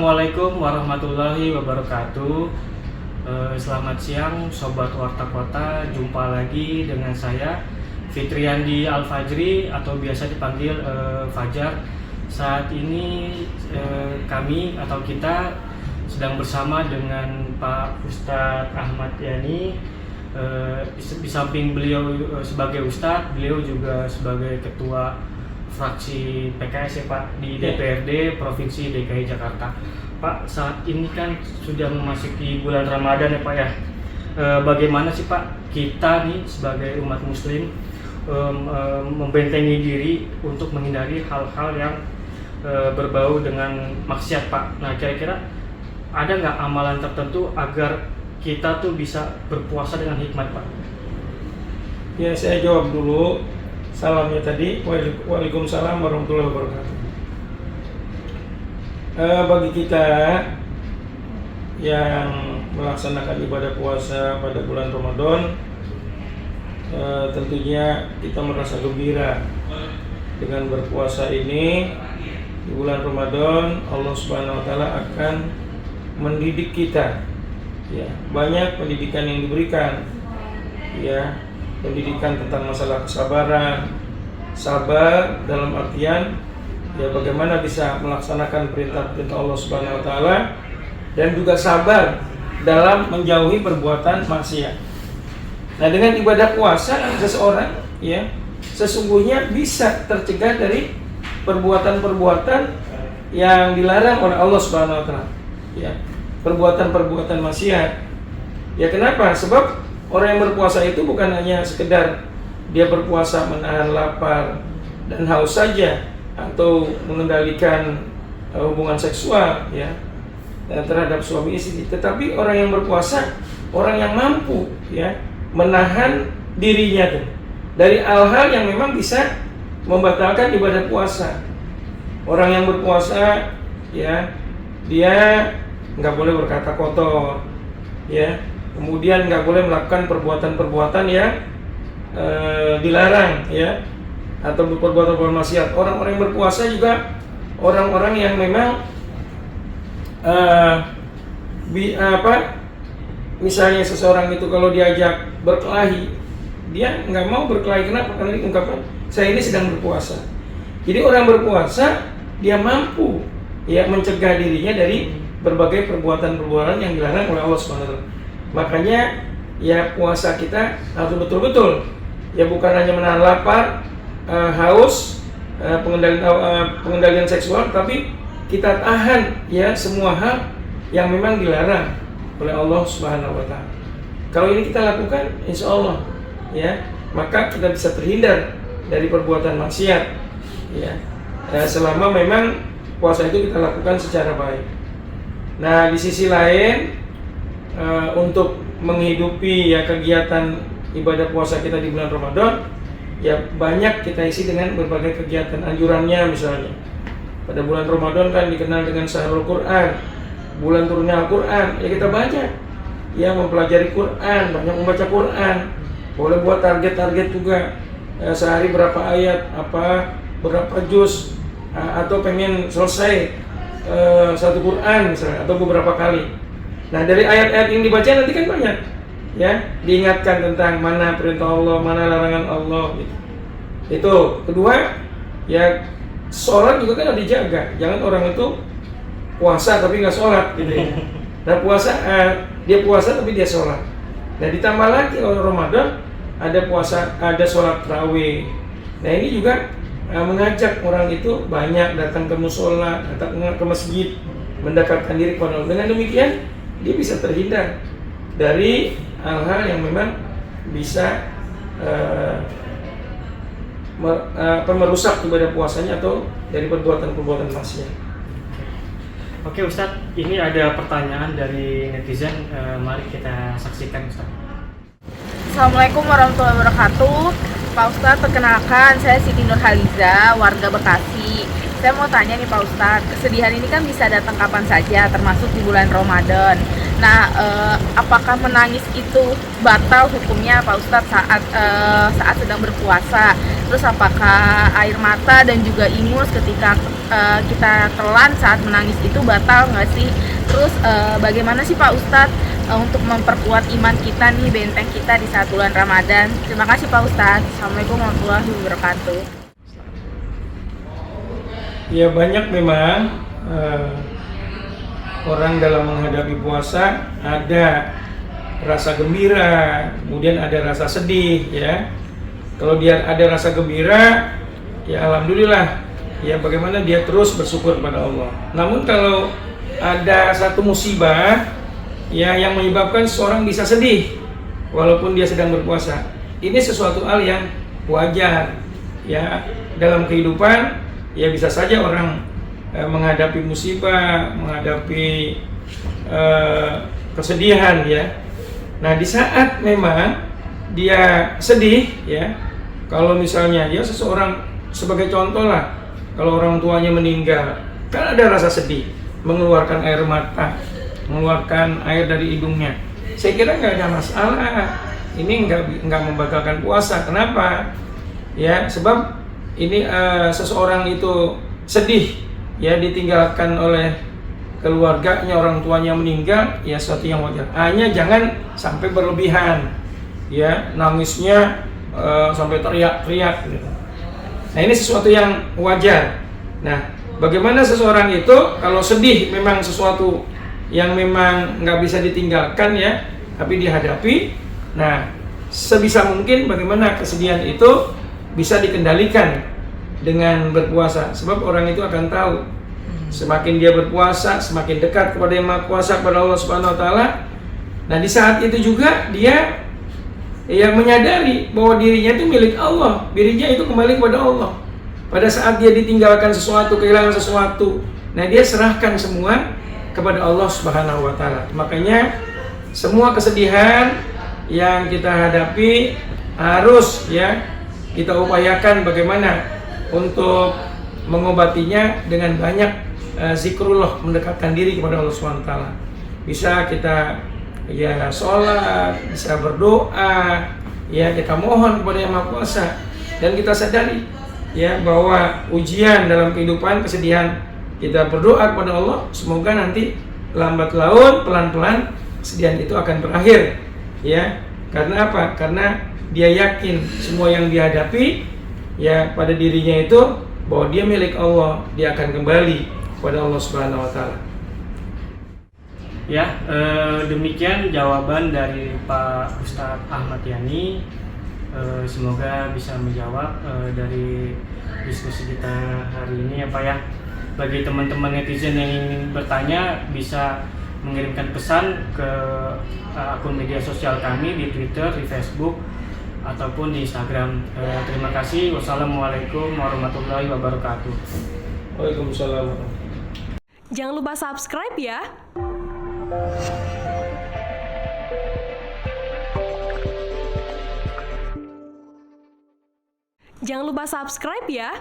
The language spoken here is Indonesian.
Assalamualaikum warahmatullahi wabarakatuh. Selamat siang Sobat Warta Kota. Jumpa lagi dengan saya Fitriandi Al-Fajri atau biasa dipanggil Fajar. Saat ini kami atau kita sedang bersama dengan Pak Ustadz Ahmad Yani. Di samping beliau sebagai Ustadz, beliau juga sebagai Ketua fraksi PKS ya Pak di DPRD Provinsi DKI Jakarta. Pak, saat ini kan sudah memasuki bulan Ramadan ya Pak ya. Bagaimana sih Pak kita nih sebagai umat Muslim membentengi diri untuk menghindari hal-hal yang berbau dengan maksiat Pak? Nah, kira-kira ada nggak amalan tertentu agar kita tuh bisa berpuasa dengan hikmat Pak? Ya, saya jawab dulu. Salamnya tadi, waalaikumsalam warahmatullahi wabarakatuh. Bagi kita yang melaksanakan ibadah puasa pada bulan Ramadan, tentunya kita merasa gembira dengan berpuasa ini. Di bulan Ramadan, Allah Subhanahu Wa Taala akan mendidik kita. Ya, banyak pendidikan yang diberikan. Ya, pendidikan tentang masalah kesabaran, sabar dalam artian ya bagaimana bisa melaksanakan perintah-perintah Allah Subhanahu Wa Taala, dan juga sabar dalam menjauhi perbuatan maksiat. Nah, dengan ibadah puasa seseorang ya sesungguhnya bisa tercegah dari perbuatan-perbuatan yang dilarang oleh Allah Subhanahu Wa Taala. Ya, perbuatan-perbuatan maksiat. Ya, kenapa? Sebab orang yang berpuasa itu bukan hanya sekedar dia berpuasa menahan lapar dan haus saja atau mengendalikan hubungan seksual ya terhadap suami istri, tetapi orang yang berpuasa orang yang mampu ya menahan dirinya tuh dari hal-hal yang memang bisa membatalkan ibadah puasa. Orang yang berpuasa ya dia nggak boleh berkata kotor ya. Kemudian nggak boleh melakukan perbuatan-perbuatan yang dilarang ya, atau perbuatan-perbuatan maksiat. Orang-orang yang berpuasa juga orang-orang yang memang misalnya seseorang itu kalau diajak berkelahi, dia nggak mau berkelahi. Kenapa? Karena diungkapkan saya ini sedang berpuasa. Jadi orang berpuasa dia mampu ya mencegah dirinya dari berbagai perbuatan-perbuatan yang dilarang oleh Allah Subhanahu Wa Taala. Makanya ya puasa kita harus betul-betul ya bukan hanya menahan lapar, haus, pengendalian seksual, tapi kita tahan ya semua hal yang memang dilarang oleh Allah Subhanahu Wa Taala. Kalau ini kita lakukan, insya Allah ya maka kita bisa terhindar dari perbuatan maksiat ya selama memang puasa itu kita lakukan secara baik. Nah, di sisi lain untuk menghidupi ya kegiatan ibadah puasa kita di bulan Ramadan ya banyak kita isi dengan berbagai kegiatan anjurannya. Misalnya pada bulan Ramadan kan dikenal dengan Syahrul Quran, bulan turunnya Al-Quran, ya kita banyak ya mempelajari Quran, banyak membaca Quran. Boleh buat target-target juga sehari berapa ayat, berapa juz, atau pengen selesai satu Quran misalnya atau beberapa kali. Nah, dari ayat-ayat yang dibaca nanti kan banyak ya diingatkan tentang mana perintah Allah, mana larangan Allah gitu. Itu kedua ya sholat juga kan harus dijaga. Jangan orang itu puasa tapi nggak sholat gitu ya. Nah, dia puasa tapi dia sholat. Nah, ditambah lagi kalau Ramadan ada sholat tarawih. Nah, ini juga mengajak orang itu banyak datang ke musola, datang ke masjid, mendekatkan diri kepada Allah. Dengan demikian dia bisa terhindar dari hal-hal yang memang bisa merusak ibadah puasanya atau dari perbuatan-perbuatan maksiat. Oke Ustadz, ini ada pertanyaan dari netizen, mari kita saksikan Ustadz. Assalamualaikum warahmatullahi wabarakatuh. Pak Ustadz, perkenalkan saya Siti Nurhaliza, warga Bekasi. Saya mau tanya nih Pak Ustadz, kesedihan ini kan bisa datang kapan saja, termasuk di bulan Ramadan. Nah, apakah menangis itu batal hukumnya Pak Ustadz saat sedang berpuasa? Terus apakah air mata dan juga ingus ketika kita telan saat menangis itu batal nggak sih? Terus bagaimana sih Pak Ustadz untuk memperkuat iman kita nih, benteng kita di saat bulan Ramadan? Terima kasih Pak Ustadz. Assalamualaikum warahmatullahi wabarakatuh. Ya, banyak memang orang dalam menghadapi puasa ada rasa gembira, kemudian ada rasa sedih ya. Kalau dia ada rasa gembira, ya alhamdulillah, ya bagaimana dia terus bersyukur pada Allah. Namun kalau ada satu musibah ya yang menyebabkan seorang bisa sedih walaupun dia sedang berpuasa, ini sesuatu hal yang wajar ya dalam kehidupan. Ya bisa saja orang menghadapi musibah, menghadapi kesedihan ya. Nah, di saat memang dia sedih ya, kalau misalnya ya seseorang, sebagai contoh lah, kalau orang tuanya meninggal, kan ada rasa sedih, mengeluarkan air mata, mengeluarkan air dari hidungnya. Saya kira nggak ada masalah. Ini nggak membatalkan puasa. Kenapa? Ya, sebab ini seseorang itu sedih ya, ditinggalkan oleh keluarganya, orang tuanya meninggal, ya sesuatu yang wajar. Hanya jangan sampai berlebihan ya, nangisnya sampai teriak-teriak gitu. Nah, ini sesuatu yang wajar. Nah, bagaimana seseorang itu kalau sedih memang sesuatu yang memang nggak bisa ditinggalkan ya, tapi dihadapi. Nah, sebisa mungkin bagaimana kesedihan itu bisa dikendalikan dengan berpuasa. Sebab orang itu akan tahu, semakin dia berpuasa, semakin dekat kepada Yang Maha Kuasa, kepada Allah Subhanahu wa taala. Nah, di saat itu juga dia yang menyadari bahwa dirinya itu milik Allah, dirinya itu kembali kepada Allah. Pada saat dia ditinggalkan sesuatu, kehilangan sesuatu, nah dia serahkan semua kepada Allah Subhanahu wa taala. Makanya semua kesedihan yang kita hadapi harus ya kita upayakan bagaimana untuk mengobatinya dengan banyak zikrullah, mendekatkan diri kepada Allah Subhanahu wa taala. Bisa kita ya sholat, bisa berdoa, ya kita mohon kepada Yang Maha Kuasa, dan kita sadari ya bahwa ujian dalam kehidupan, kesedihan, kita berdoa kepada Allah, semoga nanti lambat laun, pelan-pelan kesedihan itu akan berakhir ya. Karena apa? Karena dia yakin semua yang dihadapi ya pada dirinya itu bahwa dia milik Allah, dia akan kembali kepada Allah Subhanahu wa taala. Ya, demikian jawaban dari Pak Ustadz Ahmad Yani. Semoga bisa menjawab dari diskusi kita hari ini ya Pak ya. Bagi teman-teman netizen yang ingin bertanya, bisa mengirimkan pesan ke akun media sosial kami di Twitter, di Facebook, ataupun di Instagram. Terima kasih. Wassalamualaikum warahmatullahi wabarakatuh. Waalaikumsalam. Jangan lupa subscribe ya. Jangan lupa subscribe ya.